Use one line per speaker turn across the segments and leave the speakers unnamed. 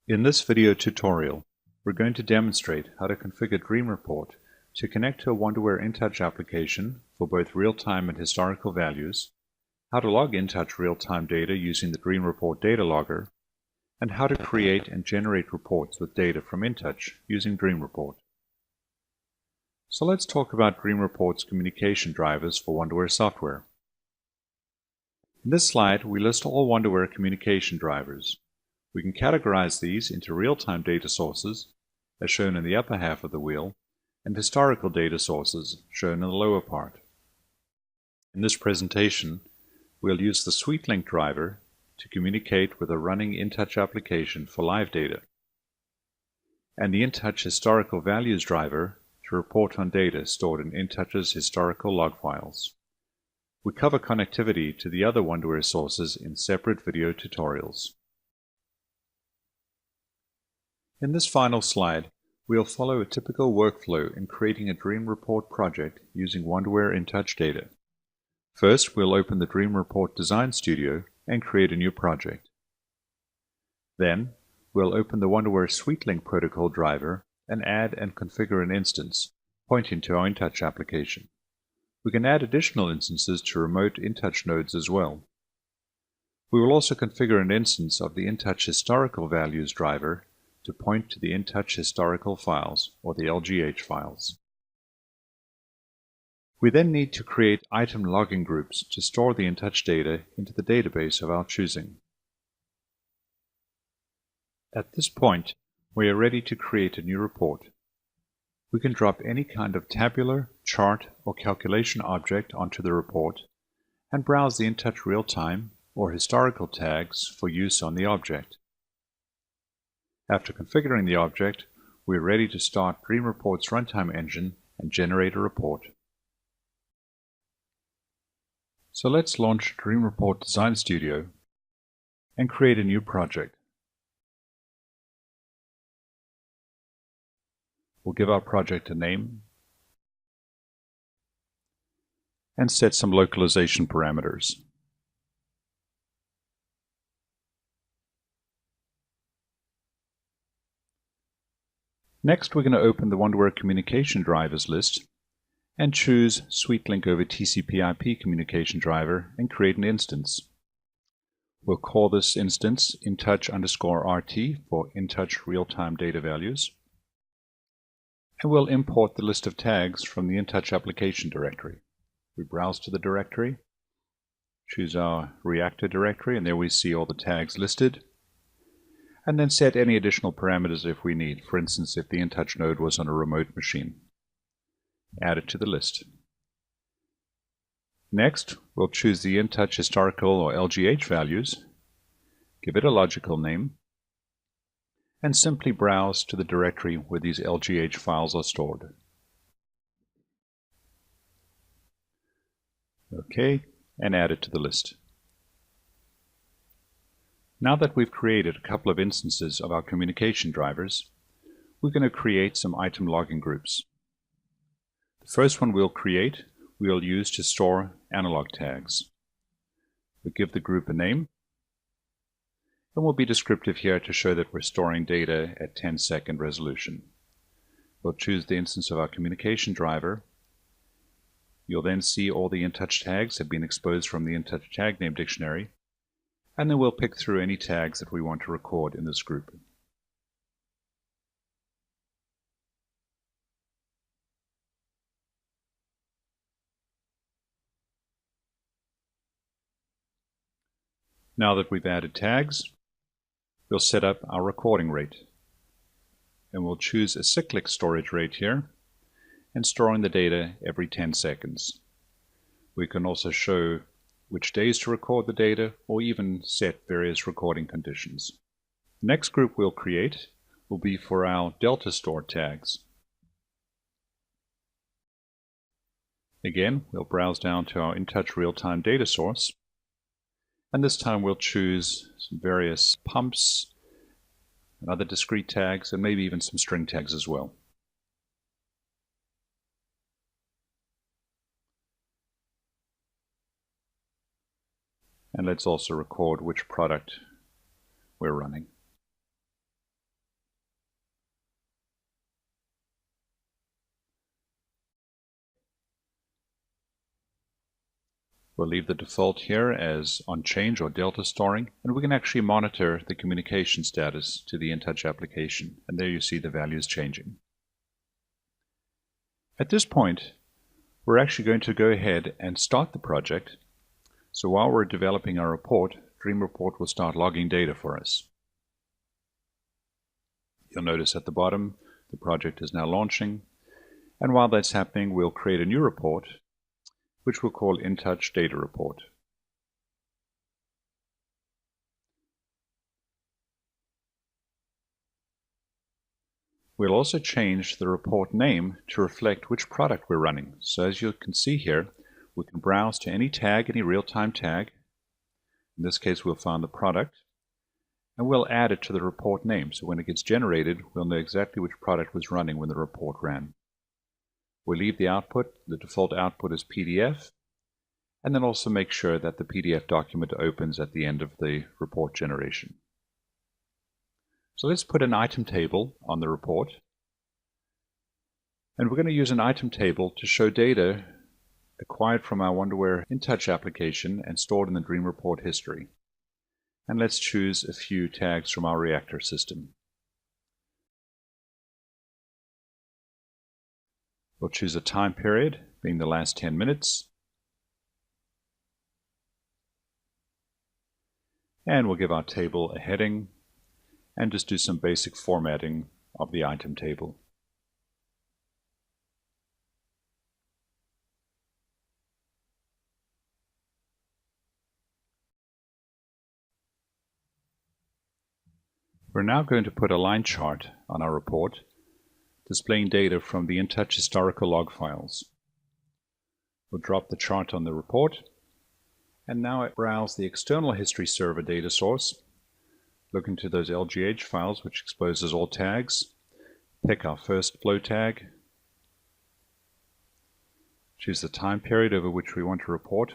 In this video tutorial, we're going to demonstrate how to configure Dream Report to connect to a Wonderware InTouch application for both real-time and historical values, how to log InTouch real-time data using the Dream Report data logger, and how to create and generate reports with data from InTouch using Dream Report. So let's talk about Dream Report's communication drivers for Wonderware software. In this slide, we list all Wonderware communication drivers. We can categorize these into real-time data sources, as shown in the upper half of the wheel, and historical data sources, shown in the lower part. In this presentation, we'll use the SweetLink driver to communicate with a running InTouch application for live data, and the InTouch historical values driver to report on data stored in InTouch's historical log files. We cover connectivity to the other Wonderware sources in separate video tutorials. In this final slide, we'll follow a typical workflow in creating a Dream Report project using Wonderware InTouch data. First, we'll open the Dream Report Design Studio and create a new project. Then, we'll open the Wonderware SweetLink protocol driver and add and configure an instance pointing to our InTouch application. We can add additional instances to remote InTouch nodes as well. We will also configure an instance of the InTouch historical values driver to point to the InTouch historical files, or the LGH files. We then need to create item logging groups to store the InTouch data into the database of our choosing. At this point, we are ready to create a new report. We can drop any kind of tabular, chart, or calculation object onto the report and browse the InTouch real-time or historical tags for use on the object. After configuring the object, we are ready to start Dream Report's runtime engine and generate a report. So let's launch Dream Report Design Studio and create a new project. We'll give our project a name and set some localization parameters. Next, we're going to open the Wonderware communication drivers list and choose SweetLink over TCP/IP communication driver and create an instance. We'll call this instance InTouch_RT for InTouch real-time data values. And we'll import the list of tags from the InTouch application directory. We browse to the directory, choose our reactor directory, and there we see all the tags listed. And then set any additional parameters if we need, for instance, if the InTouch node was on a remote machine. Add it to the list. Next, we'll choose the InTouch historical or LGH values, give it a logical name, and simply browse to the directory where these LGH files are stored. OK, and add it to the list. Now that we've created a couple of instances of our communication drivers, we're going to create some item logging groups. The first one we'll create, we'll use to store analog tags. We'll give the group a name, and we'll be descriptive here to show that we're storing data at 10-second resolution. We'll choose the instance of our communication driver. You'll then see all the InTouch tags have been exposed from the InTouch tag name dictionary, and then we'll pick through any tags that we want to record in this group. Now that we've added tags, we'll set up our recording rate. And we'll choose a cyclic storage rate here, and storing the data every 10 seconds. We can also show which days to record the data, or even set various recording conditions. The next group we'll create will be for our delta store tags. Again, we'll browse down to our InTouch real-time data source, and this time we'll choose some various pumps and other discrete tags, and maybe even some string tags as well. And let's also record which product we're running. We'll leave the default here as on change or delta storing, and we can actually monitor the communication status to the InTouch application, and there you see the values changing. At this point, we're actually going to go ahead and start the project. So while we're developing our report, Dream Report will start logging data for us. You'll notice at the bottom, the project is now launching, and while that's happening, we'll create a new report, which we'll call InTouch Data Report. We'll also change the report name to reflect which product we're running. So as you can see here, we can browse to any tag, any real-time tag. In this case, we'll find the product, and we'll add it to the report name. So when it gets generated, we'll know exactly which product was running when the report ran. We'll leave the output, the default output is PDF, and then also make sure that the PDF document opens at the end of the report generation. So let's put an item table on the report. And we're going to use an item table to show data acquired from our Wonderware InTouch application and stored in the Dream Report history. And let's choose a few tags from our reactor system. We'll choose a time period, being the last 10 minutes. And we'll give our table a heading and just do some basic formatting of the item table. We're now going to put a line chart on our report, displaying data from the InTouch historical log files. We'll drop the chart on the report, and now browse the external history server data source. Look into those LGH files, which exposes all tags. Pick our first flow tag. Choose the time period over which we want to report.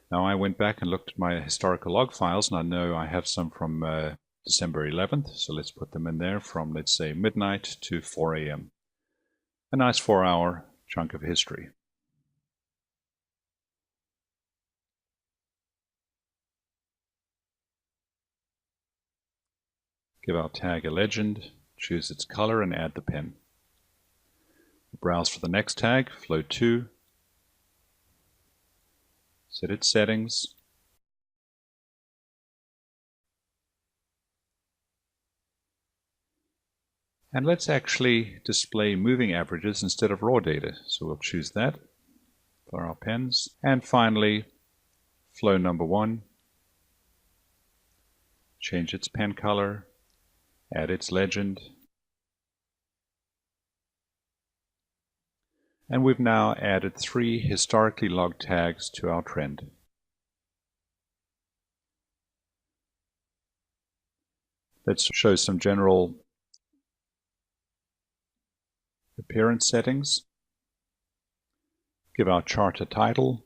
Now I went back and looked at my historical log files, and I know I have some from December 11th, so let's put them in there from, let's say, midnight to 4 a.m. A nice 4-hour chunk of history. Give our tag a legend, choose its color, and add the pen. Browse for the next tag, flow 2. Set its settings. And let's actually display moving averages instead of raw data. So we'll choose that for our pens. And finally, flow number 1. Change its pen color. Add its legend. And we've now added 3 historically logged tags to our trend. Let's show some general appearance settings. Give our chart a title.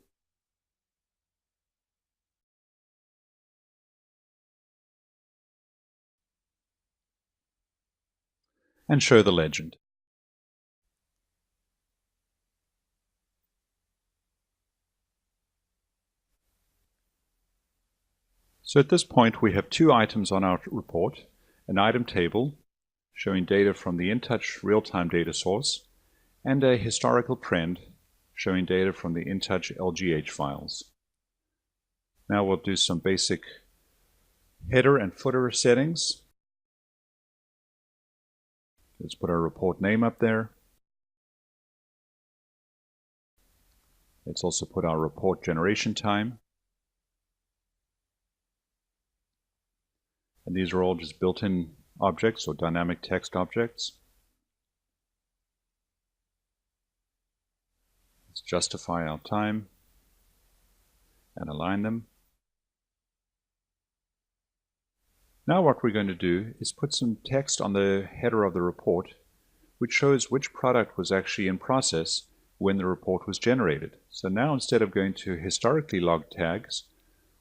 And show the legend. So at this point we have 2 items on our report, an item table showing data from the InTouch real-time data source, and a historical trend showing data from the InTouch LGH files. Now we'll do some basic header and footer settings. Let's put our report name up there. Let's also put our report generation time. And these are all just built-in objects or dynamic text objects. Let's justify our time and align them. Now what we're going to do is put some text on the header of the report which shows which product was actually in process when the report was generated. So now instead of going to historically logged tags,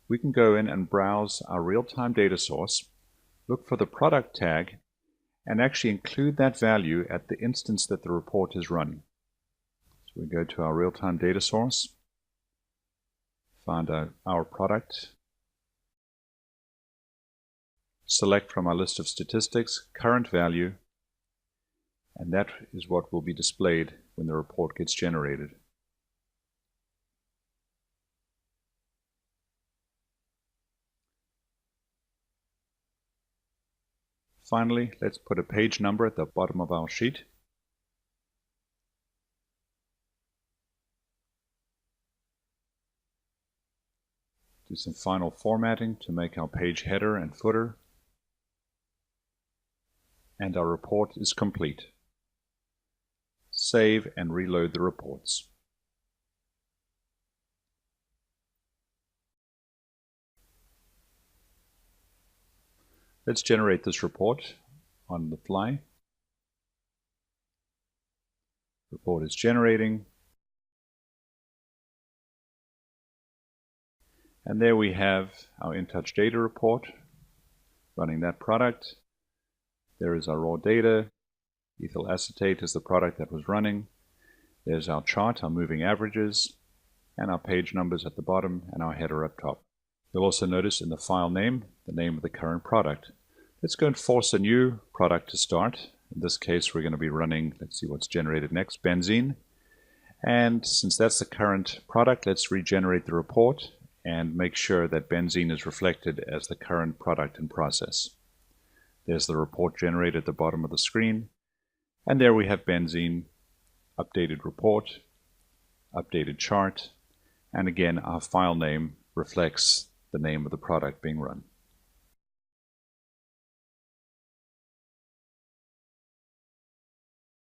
we can go in and browse our real-time data source, look for the product tag, and actually include that value at the instance that the report is run. So we go to our real-time data source, Find our product. Select from our list of statistics current value, and that is what will be displayed when the report gets generated. Finally, let's put a page number at the bottom of our sheet. Do some final formatting to make our page header and footer. And our report is complete. Save and reload the reports. Let's generate this report on the fly. Report is generating. And there we have our InTouch data report running that product. There is our raw data. Ethyl acetate is the product that was running. There's our chart, our moving averages, and our page numbers at the bottom and our header up top. You'll also notice in the file name, the name of the current product. Let's go and force a new product to start. In this case, we're going to be running, let's see what's generated next, benzene. And since that's the current product, let's regenerate the report and make sure that benzene is reflected as the current product in process. There's the report generated at the bottom of the screen. And there we have benzene, updated report, updated chart, and again, our file name reflects the name of the product being run.